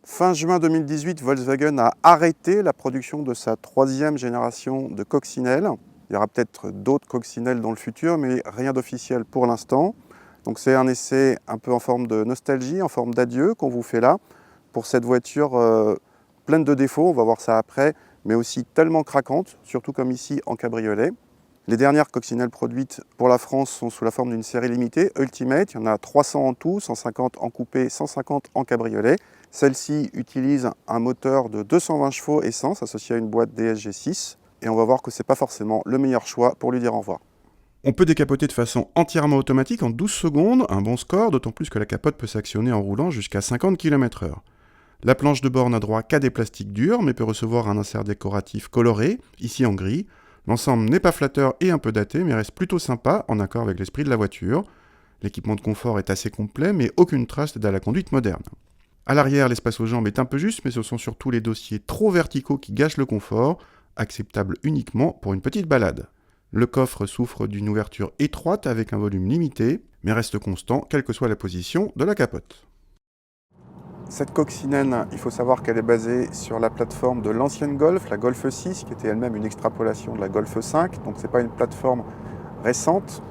Fin juin 2018, Volkswagen a arrêté la production de sa troisième génération de coccinelles. Il y aura peut-être d'autres coccinelles dans le futur, mais rien d'officiel pour l'instant. Donc c'est un essai un peu en forme de nostalgie, en forme d'adieu qu'on vous fait là, pour cette voiture pleine de défauts, on va voir ça après, mais aussi tellement craquante, surtout comme ici en cabriolet. Les dernières coccinelles produites pour la France sont sous la forme d'une série limitée, Ultimate. Il y en a 300 en tout, 150 en coupé, 150 en cabriolet. Celle-ci utilise un moteur de 220 chevaux essence associé à une boîte DSG6. Et on va voir que ce n'est pas forcément le meilleur choix pour lui dire au revoir. On peut décapoter de façon entièrement automatique en 12 secondes, un bon score, d'autant plus que la capote peut s'actionner en roulant jusqu'à 50 km/h. La planche de bord n'a droit qu'à des plastiques durs, mais peut recevoir un insert décoratif coloré, ici en gris. L'ensemble n'est pas flatteur et un peu daté, mais reste plutôt sympa, en accord avec l'esprit de la voiture. L'équipement de confort est assez complet, mais aucune trace d'aide à la conduite moderne. À l'arrière, l'espace aux jambes est un peu juste, mais ce sont surtout les dossiers trop verticaux qui gâchent le confort, acceptable uniquement pour une petite balade. Le coffre souffre d'une ouverture étroite avec un volume limité, mais reste constant quelle que soit la position de la capote. Cette coccinelle, il faut savoir qu'elle est basée sur la plateforme de l'ancienne Golf, la Golf 6, qui était elle-même une extrapolation de la Golf 5. Donc ce n'est pas une plateforme récente.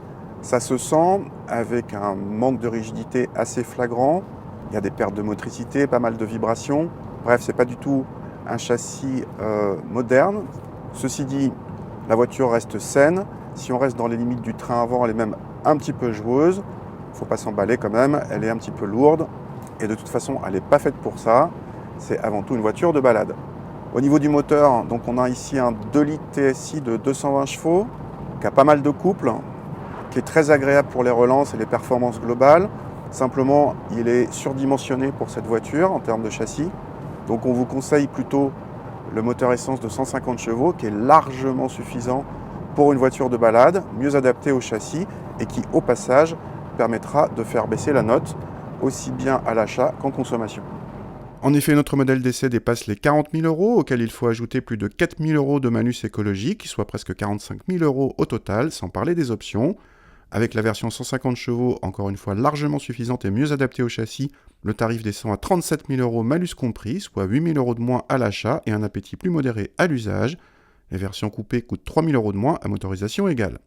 Ça se sent avec un manque de rigidité assez flagrant. Il y a des pertes de motricité, pas mal de vibrations. Bref, ce n'est pas du tout un châssis moderne. Ceci dit, la voiture reste saine. Si on reste dans les limites du train avant, elle est même un petit peu joueuse. Il ne faut pas s'emballer quand même, elle est un petit peu lourde. Et de toute façon, elle n'est pas faite pour ça. C'est avant tout une voiture de balade. Au niveau du moteur, donc on a ici un 2 litres TSI de 220 chevaux, qui a pas mal de couple, qui est très agréable pour les relances et les performances globales. Simplement, il est surdimensionné pour cette voiture en termes de châssis. Donc on vous conseille plutôt le moteur essence de 150 chevaux, qui est largement suffisant pour une voiture de balade, mieux adaptée au châssis et qui, au passage, permettra de faire baisser la note, aussi bien à l'achat qu'en consommation. En effet, notre modèle d'essai dépasse les 40 000 €, auxquels il faut ajouter plus de 4 000 € de malus écologique, soit presque 45 000 € au total, sans parler des options. Avec la version 150 chevaux, encore une fois largement suffisante et mieux adaptée au châssis, le tarif descend à 37 000 € malus compris, soit 8 000 € de moins à l'achat et un appétit plus modéré à l'usage. Les versions coupées coûtent 3 000 € de moins à motorisation égale.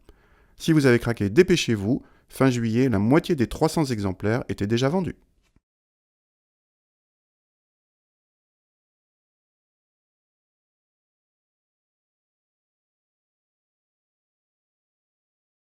Si vous avez craqué, dépêchez-vous. Fin juillet, la moitié des 300 exemplaires étaient déjà vendus.